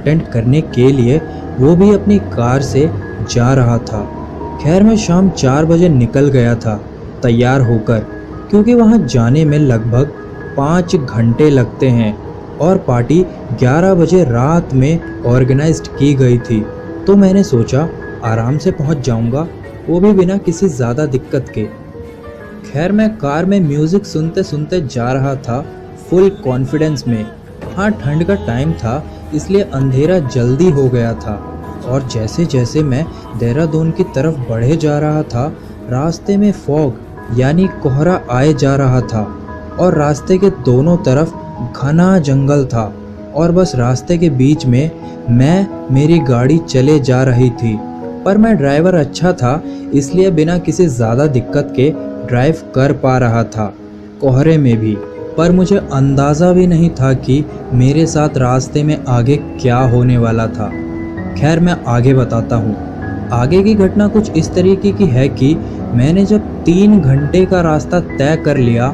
Attend करने के लिए, वो भी अपनी कार से जा रहा था। खैर मैं शाम 4 बजे निकल गया था तैयार होकर, क्योंकि वहाँ जाने में लगभग 5 घंटे लगते हैं और पार्टी 11 बजे रात में ऑर्गेनाइज्ड की गई थी। तो मैंने सोचा आराम से पहुँच जाऊँगा, वो भी बिना किसी ज़्यादा दिक्कत के। खैर मैं कार में म्यूज़िक सुनते सुनते जा रहा था, फुल कॉन्फिडेंस में। हाँ, ठंड का टाइम था, इसलिए अंधेरा जल्दी हो गया था। और जैसे जैसे मैं देहरादून की तरफ बढ़े जा रहा था, रास्ते में फॉग यानी कोहरा आए जा रहा था और रास्ते के दोनों तरफ घना जंगल था और बस रास्ते के बीच में मेरी गाड़ी चले जा रही थी। पर मैं ड्राइवर अच्छा था, इसलिए बिना किसी ज़्यादा दिक्कत के ड्राइव कर पा रहा था कोहरे में भी। पर मुझे अंदाज़ा भी नहीं था कि मेरे साथ रास्ते में आगे क्या होने वाला था। खैर मैं आगे बताता हूँ। आगे की घटना कुछ इस तरीके की है कि मैंने जब 3 घंटे का रास्ता तय कर लिया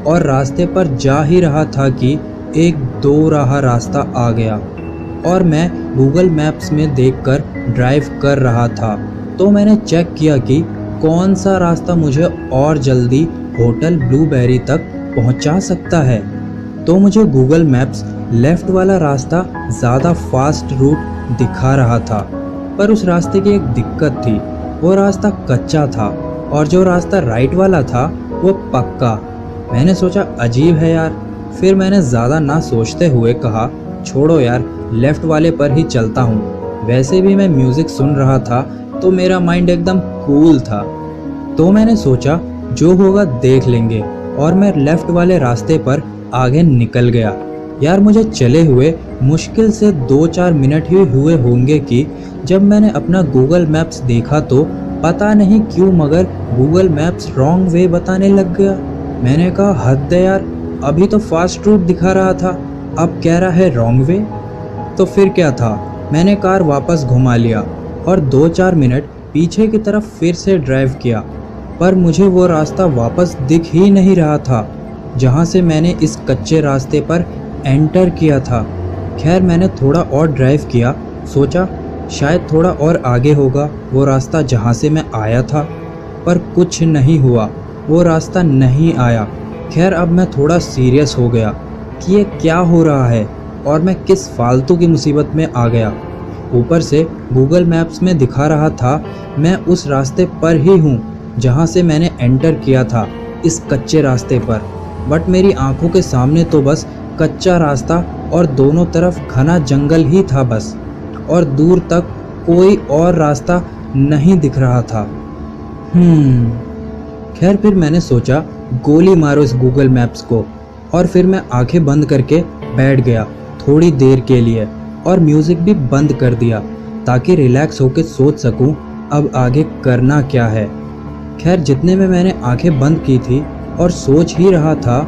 और रास्ते पर जा ही रहा था कि एक 2 राह रास्ता आ गया और मैं गूगल मैप्स में देखकर ड्राइव कर रहा था। तो मैंने चेक किया कि कौन सा रास्ता मुझे और जल्दी होटल ब्लूबेरी तक पहुंचा सकता है। तो मुझे गूगल मैप्स लेफ़्ट वाला रास्ता ज़्यादा फास्ट रूट दिखा रहा था, पर उस रास्ते की एक दिक्कत थी, वो रास्ता कच्चा था और जो रास्ता राइट वाला था वो पक्का। मैंने सोचा अजीब है यार, फिर मैंने ज़्यादा ना सोचते हुए कहा छोड़ो यार, लेफ़्ट वाले पर ही चलता हूँ। वैसे भी मैं म्यूज़िक सुन रहा था तो मेरा माइंड एकदम कूल था। तो मैंने सोचा जो होगा देख लेंगे और मैं लेफ़्ट वाले रास्ते पर आगे निकल गया। यार मुझे चले हुए मुश्किल से 2-4 मिनट ही हुए होंगे कि जब मैंने अपना गूगल मैप्स देखा तो पता नहीं क्यों मगर गूगल मैप्स रॉन्ग वे बताने लग गया। मैंने कहा हद है यार, अभी तो फास्ट रूट दिखा रहा था, अब कह रहा है रॉन्ग वे। तो फिर क्या था, मैंने कार वापस घुमा लिया और 2-4 मिनट पीछे की तरफ फिर से ड्राइव किया, पर मुझे वो रास्ता वापस दिख ही नहीं रहा था जहाँ से मैंने इस कच्चे रास्ते पर एंटर किया था। खैर मैंने थोड़ा और ड्राइव किया, सोचा शायद थोड़ा और आगे होगा वो रास्ता जहाँ से मैं आया था, पर कुछ नहीं हुआ, वो रास्ता नहीं आया। खैर अब मैं थोड़ा सीरियस हो गया कि ये क्या हो रहा है और मैं किस फालतू की मुसीबत में आ गया। ऊपर से गूगल मैप्स में दिखा रहा था मैं उस रास्ते पर ही हूँ जहाँ से मैंने एंटर किया था, इस कच्चे रास्ते पर। बट मेरी आंखों के सामने तो बस कच्चा रास्ता और दोनों तरफ घना जंगल ही था बस, और दूर तक कोई और रास्ता नहीं दिख रहा था। खैर फिर मैंने सोचा गोली मारो इस गूगल मैप्स को, और फिर मैं आंखें बंद करके बैठ गया थोड़ी देर के लिए और म्यूज़िक भी बंद कर दिया ताकि रिलैक्स होकर सोच सकूं अब आगे करना क्या है। खैर जितने में मैंने आंखें बंद की थी और सोच ही रहा था,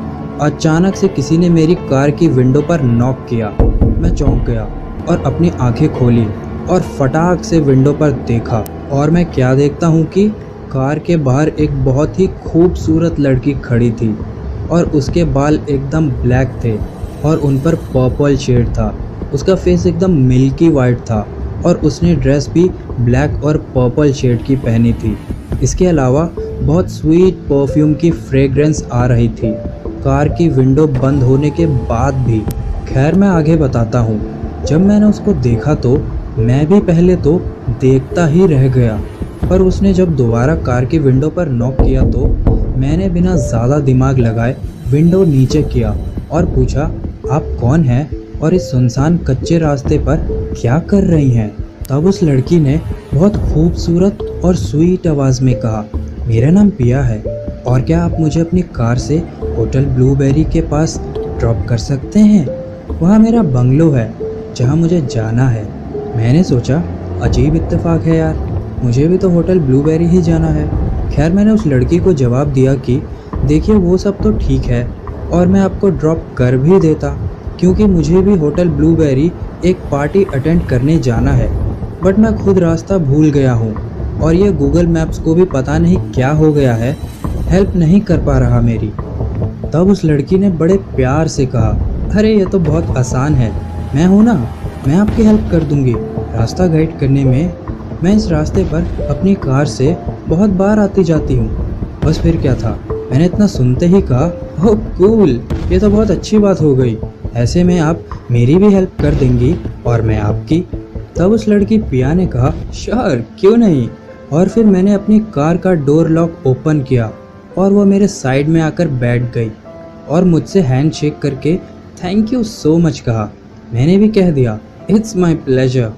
अचानक से किसी ने मेरी कार की विंडो पर नॉक किया। मैं चौंक गया और अपनी आंखें खोली और फटाक से विंडो पर देखा, और मैं क्या देखता हूँ कि कार के बाहर एक बहुत ही खूबसूरत लड़की खड़ी थी और उसके बाल एकदम ब्लैक थे और उन पर पर्पल शेड था। उसका फेस एकदम मिल्की वाइट था और उसने ड्रेस भी ब्लैक और पर्पल शेड की पहनी थी। इसके अलावा बहुत स्वीट परफ्यूम की फ्रेग्रेंस आ रही थी कार की विंडो बंद होने के बाद भी। खैर मैं आगे बताता हूँ। जब मैंने उसको देखा तो मैं भी पहले तो देखता ही रह गया, पर उसने जब दोबारा कार की विंडो पर नॉक किया तो मैंने बिना ज़्यादा दिमाग लगाए विंडो नीचे किया और पूछा आप कौन हैं और इस सुनसान कच्चे रास्ते पर क्या कर रही हैं। तब उस लड़की ने बहुत खूबसूरत और स्वीट आवाज़ में कहा मेरा नाम पिया है और क्या आप मुझे अपनी कार से होटल ब्लूबेरी के पास ड्रॉप कर सकते हैं, वहाँ मेरा बंगलो है जहाँ मुझे जाना है। मैंने सोचा अजीब इत्तेफाक है यार, मुझे भी तो होटल ब्लूबेरी ही जाना है। खैर मैंने उस लड़की को जवाब दिया कि देखिए वो सब तो ठीक है और मैं आपको ड्रॉप कर भी देता, क्योंकि मुझे भी होटल ब्लूबेरी एक पार्टी अटेंड करने जाना है, बट मैं खुद रास्ता भूल गया हूँ और ये गूगल मैप्स को भी पता नहीं क्या हो गया है, हेल्प नहीं कर पा रहा मेरी। तब उस लड़की ने बड़े प्यार से कहा अरे ये तो बहुत आसान है, मैं हूँ ना, मैं आपकी हेल्प कर दूंगी रास्ता गाइड करने में। मैं इस रास्ते पर अपनी कार से बहुत बार आती जाती हूँ। बस फिर क्या था, मैंने इतना सुनते ही कहा, ओह कूल, ये तो बहुत अच्छी बात हो गई। ऐसे में आप मेरी भी हेल्प कर देंगी और मैं आपकी। तब उस लड़की पिया ने कहा, श्योर, क्यों नहीं। और फिर मैंने अपनी कार का डोर लॉक ओपन किया और वो मेरे साइड में आकर बैठ गई और मुझसे हैंड शेक करके थैंक यू सो मच कहा। मैंने भी कह दिया, इट्स माई प्लेजर।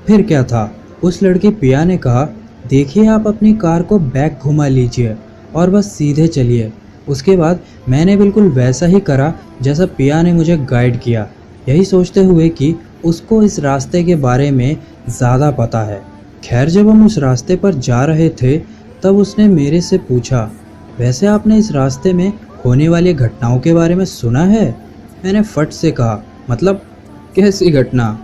फिर क्या था, उस लड़की पिया ने कहा, देखिए आप अपनी कार को बैक घुमा लीजिए और बस सीधे चलिए। उसके बाद मैंने बिल्कुल वैसा ही करा जैसा पिया ने मुझे गाइड किया, यही सोचते हुए कि उसको इस रास्ते के बारे में ज़्यादा पता है। खैर जब हम उस रास्ते पर जा रहे थे तब उसने मेरे से पूछा, वैसे आपने इस रास्ते में होने वाली घटनाओं के बारे में सुना है? मैंने फट से कहा, मतलब कैसी घटना?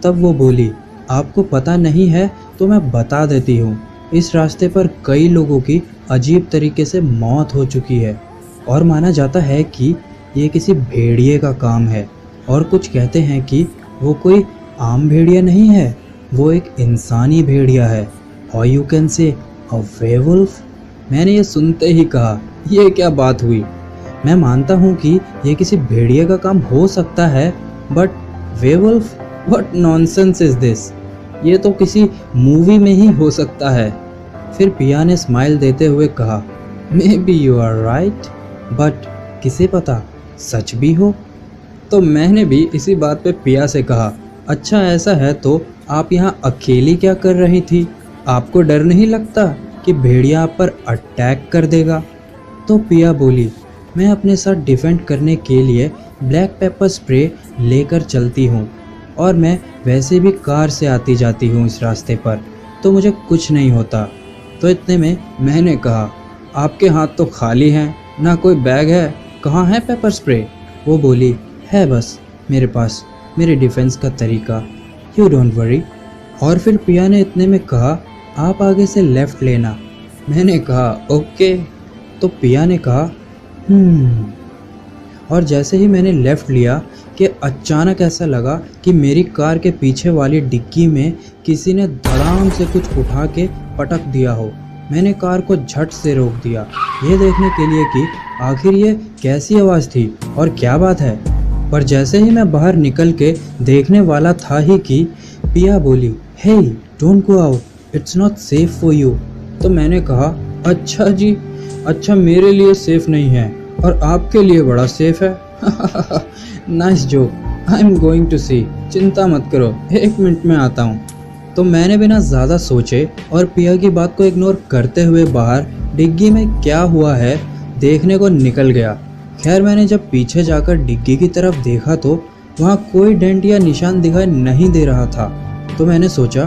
तब वो बोली, आपको पता नहीं है तो मैं बता देती हूँ। इस रास्ते पर कई लोगों की अजीब तरीके से मौत हो चुकी है और माना जाता है कि ये किसी भेड़िए का काम है। और कुछ कहते हैं कि वो कोई आम भेड़िया नहीं है, वो एक इंसानी भेड़िया है, और यू कैन से अ वेवुल्फ। मैंने ये सुनते ही कहा, ये क्या बात हुई? मैं मानता हूँ कि ये किसी भेड़िए का काम हो सकता है, but werewolf, what nonsense is this? ये तो किसी मूवी में ही हो सकता है। फिर पिया ने स्माइल देते हुए कहा, maybe you are right, but किसे पता सच भी हो। तो मैंने भी इसी बात पे पिया से कहा, अच्छा ऐसा है तो आप यहाँ अकेली क्या कर रही थी? आपको डर नहीं लगता कि भेड़िया आप पर अटैक कर देगा? तो पिया बोली, मैं अपने साथ डिफेंड करने के लिए ब्लैक पेपर स्प्रे लेकर चलती हूँ और मैं वैसे भी कार से आती जाती हूँ इस रास्ते पर, तो मुझे कुछ नहीं होता। तो इतने में मैंने कहा, आपके हाथ तो खाली हैं, ना कोई बैग है, कहाँ है पेपर स्प्रे? वो बोली, है बस मेरे पास, मेरे डिफेंस का तरीका, यू डोंट वरी। और फिर पिया ने इतने में कहा, आप आगे से लेफ़्ट लेना। मैंने कहा, ओके। तो पिया ने कहा, और जैसे ही मैंने लेफ़्ट लिया कि अचानक ऐसा लगा कि मेरी कार के पीछे वाली डिग्गी में किसी ने धड़ाम से कुछ उठा के पटक दिया हो। मैंने कार को झट से रोक दिया, ये देखने के लिए कि आखिर ये कैसी आवाज़ थी और क्या बात है। पर जैसे ही मैं बाहर निकल के देखने वाला था ही कि पिया बोली, hey don't go out, it's not safe for you. तो मैंने कहा, अच्छा जी, अच्छा मेरे लिए सेफ नहीं है और आपके लिए बड़ा सेफ है। Nice joke, I am going to see, चिंता मत करो, 1 मिनट में आता हूँ। तो मैंने बिना ज़्यादा सोचे और पिया की बात को इग्नोर करते हुए बाहर डिग्गी में क्या हुआ है देखने को निकल गया। खैर मैंने जब पीछे जाकर डिग्गी की तरफ देखा तो वहाँ कोई डेंट या निशान दिखाई नहीं दे रहा था। तो मैंने सोचा,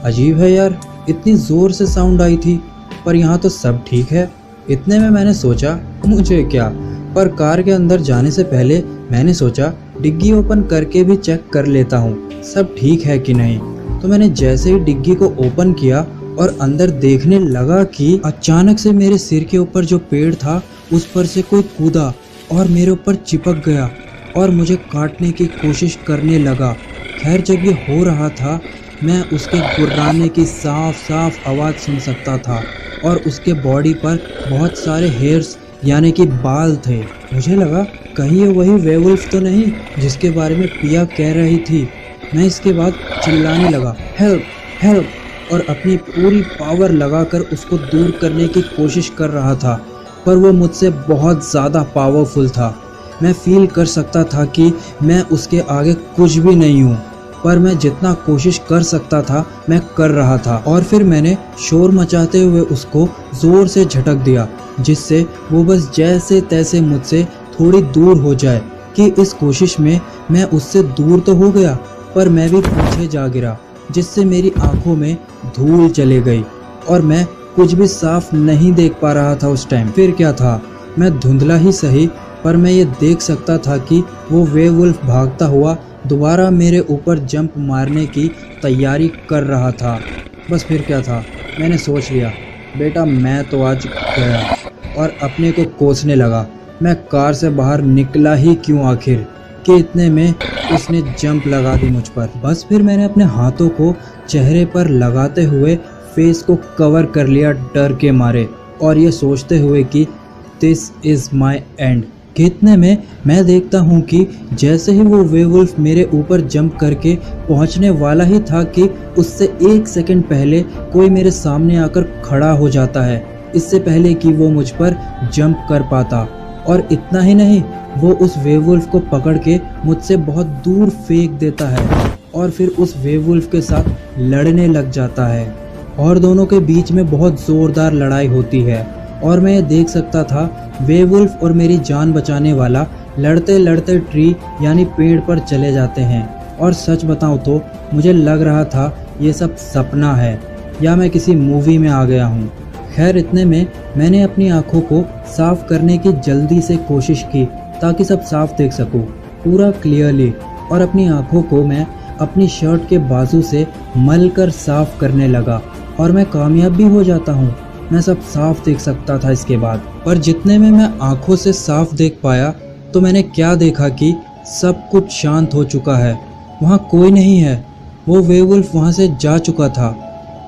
अजीब है यार, इतनी ज़ोर से साउंड आई थी पर यहाँ तो सब ठीक है। इतने में मैंने सोचा, मुझे क्या, पर कार के अंदर जाने से पहले मैंने सोचा डिग्गी ओपन करके भी चेक कर लेता हूँ सब ठीक है कि नहीं। तो मैंने जैसे ही डिग्गी को ओपन किया और अंदर देखने लगा कि अचानक से मेरे सिर के ऊपर जो पेड़ था उस पर से कोई कूदा और मेरे ऊपर चिपक गया और मुझे काटने की कोशिश करने लगा। खैर जब ये हो रहा था मैं उसके गुर्राने की साफ साफ आवाज़ सुन सकता था और उसके बॉडी पर बहुत सारे हेयर्स यानी कि बाल थे। मुझे लगा कहीं ये वही वेवुल्फ तो नहीं जिसके बारे में पिया कह रही थी। मैं इसके बाद चिल्लाने लगा, हेल्प हेल्प, और अपनी पूरी पावर लगाकर उसको दूर करने की कोशिश कर रहा था, पर वो मुझसे बहुत ज़्यादा पावरफुल था। मैं फील कर सकता था कि मैं उसके आगे कुछ भी नहीं हूँ, पर मैं जितना कोशिश कर सकता था मैं कर रहा था। और फिर मैंने शोर मचाते हुए उसको ज़ोर से झटक दिया जिससे वो बस जैसे तैसे मुझसे थोड़ी दूर हो जाए। कि इस कोशिश में मैं उससे दूर तो हो गया पर मैं भी पीछे जा गिरा जिससे मेरी आंखों में धूल चले गई और मैं कुछ भी साफ नहीं देख पा रहा था उस टाइम। फिर क्या था, मैं धुंधला ही सही पर मैं ये देख सकता था कि वो वेवुल्फ भागता हुआ दोबारा मेरे ऊपर जंप मारने की तैयारी कर रहा था। बस फिर क्या था, मैंने सोच लिया बेटा मैं तो आज गया और अपने को कोसने लगा। मैं कार से बाहर निकला ही क्यों आखिर, कि इतने में उसने जंप लगा दी मुझ पर। बस फिर मैंने अपने हाथों को चेहरे पर लगाते हुए फेस को कवर कर लिया डर के मारे, और ये सोचते हुए कि दिस इज़ माई एंड। इतने में मैं देखता हूँ कि जैसे ही वो वेवुल्फ मेरे ऊपर जंप करके पहुँचने वाला ही था कि उससे 1 सेकंड पहले कोई मेरे सामने आकर खड़ा हो जाता है, इससे पहले कि वो मुझ पर जंप कर पाता। और इतना ही नहीं, वो उस वेवुल्फ को पकड़ के मुझसे बहुत दूर फेंक देता है और फिर उस वेवुल्फ के साथ लड़ने लग जाता है, और दोनों के बीच में बहुत ज़ोरदार लड़ाई होती है। और मैं ये देख सकता था वेवुल्फ और मेरी जान बचाने वाला लड़ते लड़ते ट्री यानी पेड़ पर चले जाते हैं। और सच बताऊं तो मुझे लग रहा था ये सब सपना है या मैं किसी मूवी में आ गया हूँ। खैर इतने में मैंने अपनी आंखों को साफ करने की जल्दी से कोशिश की ताकि सब साफ देख सकूं पूरा क्लियरली, और अपनी आंखों को मैं अपनी शर्ट के बाजू से मल कर साफ करने लगा और मैं कामयाब भी हो जाता हूँ। मैं सब साफ देख सकता था इसके बाद। पर जितने में मैं आंखों से साफ देख पाया तो मैंने क्या देखा कि सब कुछ शांत हो चुका है, वहाँ कोई नहीं है। वो वेवुल्फ वहाँ से जा चुका था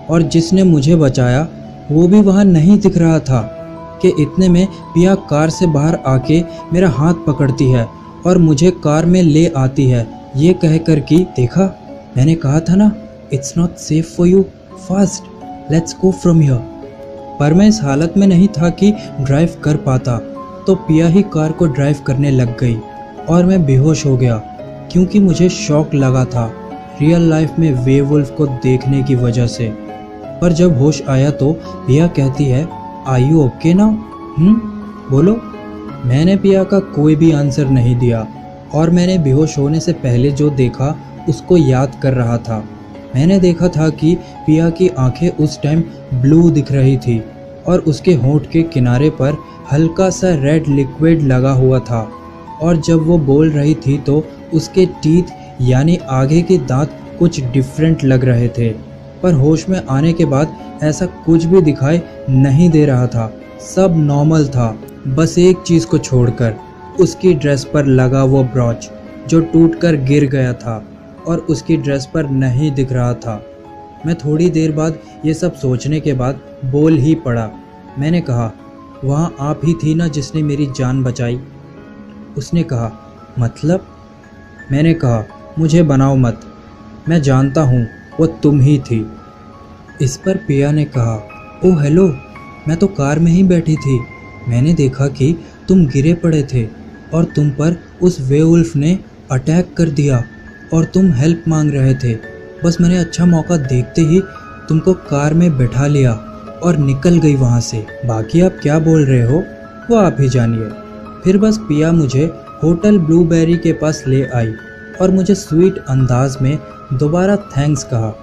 और जिसने मुझे बचाया वो भी वहाँ नहीं दिख रहा था कि इतने में पिया कार से बाहर आके मेरा हाथ पकड़ती है और मुझे कार में ले आती है, ये कहकर कि देखा मैंने कहा था ना, it's not safe for you, fast let's go from here. पर मैं इस हालत में नहीं था कि ड्राइव कर पाता, तो पिया ही कार को ड्राइव करने लग गई और मैं बेहोश हो गया क्योंकि मुझे शॉक लगा था रियल लाइफ में वेवुल्फ को देखने की वजह से। पर जब होश आया तो पिया कहती है, आर यू ओके नाउ? बोलो। मैंने पिया का कोई भी आंसर नहीं दिया और मैंने बेहोश होने से पहले जो देखा उसको याद कर रहा था। मैंने देखा था कि पिया की आंखें उस टाइम ब्लू दिख रही थी और उसके होंठ के किनारे पर हल्का सा रेड लिक्विड लगा हुआ था, और जब वो बोल रही थी तो उसके टीथ यानी आगे के दांत कुछ डिफरेंट लग रहे थे। पर होश में आने के बाद ऐसा कुछ भी दिखाई नहीं दे रहा था, सब नॉर्मल था, बस एक चीज़ को छोड़कर, उसकी ड्रेस पर लगा वो ब्रॉच जो टूटकर गिर गया था और उसकी ड्रेस पर नहीं दिख रहा था। मैं थोड़ी देर बाद ये सब सोचने के बाद बोल ही पड़ा। मैंने कहा, वहाँ आप ही थी ना जिसने मेरी जान बचाई? उसने कहा, मतलब? मैंने कहा, मुझे बनाओ मत, मैं जानता हूँ वो तुम ही थी। इस पर पिया ने कहा, ओह हेलो, मैं तो कार में ही बैठी थी, मैंने देखा कि तुम गिरे पड़े थे और तुम पर उस वेवुल्फ ने अटैक कर दिया और तुम हेल्प मांग रहे थे। बस मैंने अच्छा मौका देखते ही तुमको कार में बैठा लिया और निकल गई वहाँ से। बाकी आप क्या बोल रहे हो वो आप ही जानिए। फिर बस पिया मुझे होटल ब्लूबेरी के पास ले आई और मुझे स्वीट अंदाज में दोबारा थैंक्स कहा,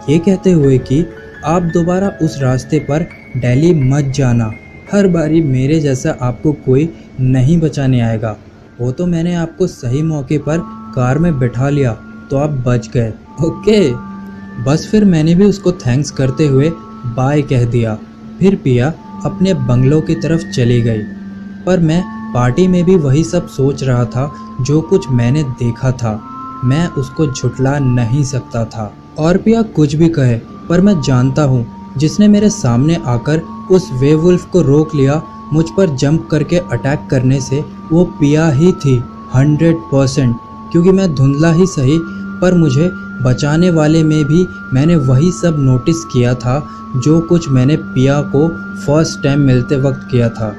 ये कहते हुए कि आप दोबारा उस रास्ते पर दिल्ली मत जाना, हर बारी मेरे जैसा आपको कोई नहीं बचाने आएगा। वो तो मैंने आपको सही मौके पर कार में बैठा लिया तो आप बच गए, ओके। बस फिर मैंने भी उसको थैंक्स करते हुए बाय कह दिया। फिर पिया अपने बंगलों की तरफ चली गई, पर मैं पार्टी में भी वही सब सोच रहा था जो कुछ मैंने देखा था। मैं उसको झुठला नहीं सकता था, और पिया कुछ भी कहे पर मैं जानता हूँ जिसने मेरे सामने आकर उस वेवुल्फ को रोक लिया मुझ पर जंप करके अटैक करने से, वो पिया ही थी 100%। क्योंकि मैं धुंधला ही सही पर मुझे बचाने वाले में भी मैंने वही सब नोटिस किया था जो कुछ मैंने पिया को फर्स्ट टाइम मिलते वक्त किया था।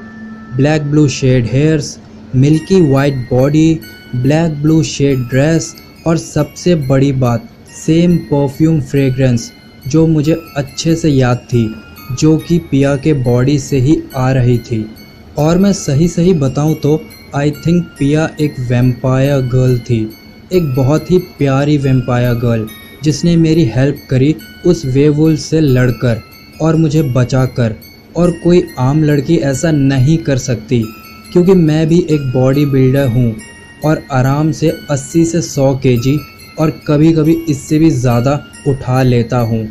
Black blue shade hairs, milky white body, black blue shade dress, और सबसे बड़ी बात सेम परफ्यूम फ्रेग्रेंस जो मुझे अच्छे से याद थी, जो कि पिया के बॉडी से ही आ रही थी। और मैं सही बताऊं तो आई थिंक पिया एक वैम्पायर गर्ल थी, एक बहुत ही प्यारी वैम्पायर गर्ल जिसने मेरी हेल्प करी उस वेवुल्फ से लड़कर और मुझे बचाकर। और कोई आम लड़की ऐसा नहीं कर सकती क्योंकि मैं भी एक बॉडी बिल्डर हूँ और आराम से 80 से 100 केजी और कभी कभी इससे भी ज़्यादा उठा लेता हूँ।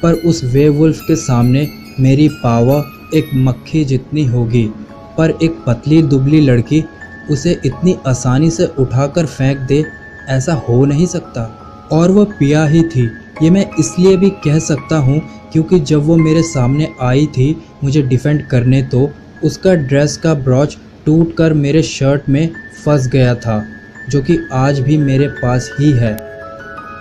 पर उस वेवुल्फ के सामने मेरी पावर एक मक्खी जितनी होगी, पर एक पतली दुबली लड़की उसे इतनी आसानी से उठाकर फेंक दे, ऐसा हो नहीं सकता। और वो पिया ही थी। ये मैं इसलिए भी कह सकता हूँ क्योंकि जब वो मेरे सामने आई थी मुझे डिफेंड करने, तो उसका ड्रेस का ब्रॉच टूटकर मेरे शर्ट में फंस गया था, जो कि आज भी मेरे पास ही है।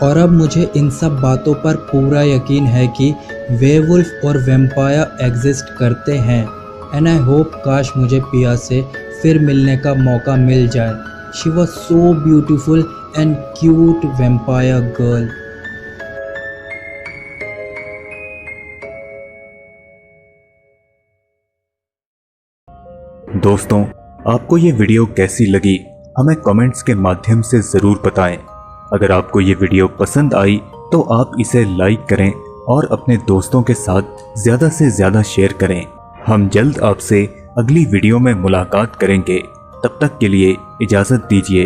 और अब मुझे इन सब बातों पर पूरा यकीन है कि वेवुल्फ और वैम्पायर एग्जिस्ट करते हैं। एंड आई होप काश मुझे पिया से फिर मिलने का मौका मिल जाए। She was so beautiful and cute vampire girl. दोस्तों, आपको ये वीडियो कैसी लगी हमें कमेंट्स के माध्यम से ज़रूर बताएं। अगर आपको ये वीडियो पसंद आई तो आप इसे लाइक करें और अपने दोस्तों के साथ ज़्यादा से ज़्यादा शेयर करें। हम जल्द आपसे अगली वीडियो में मुलाकात करेंगे। तब तक के लिए इजाज़त दीजिए।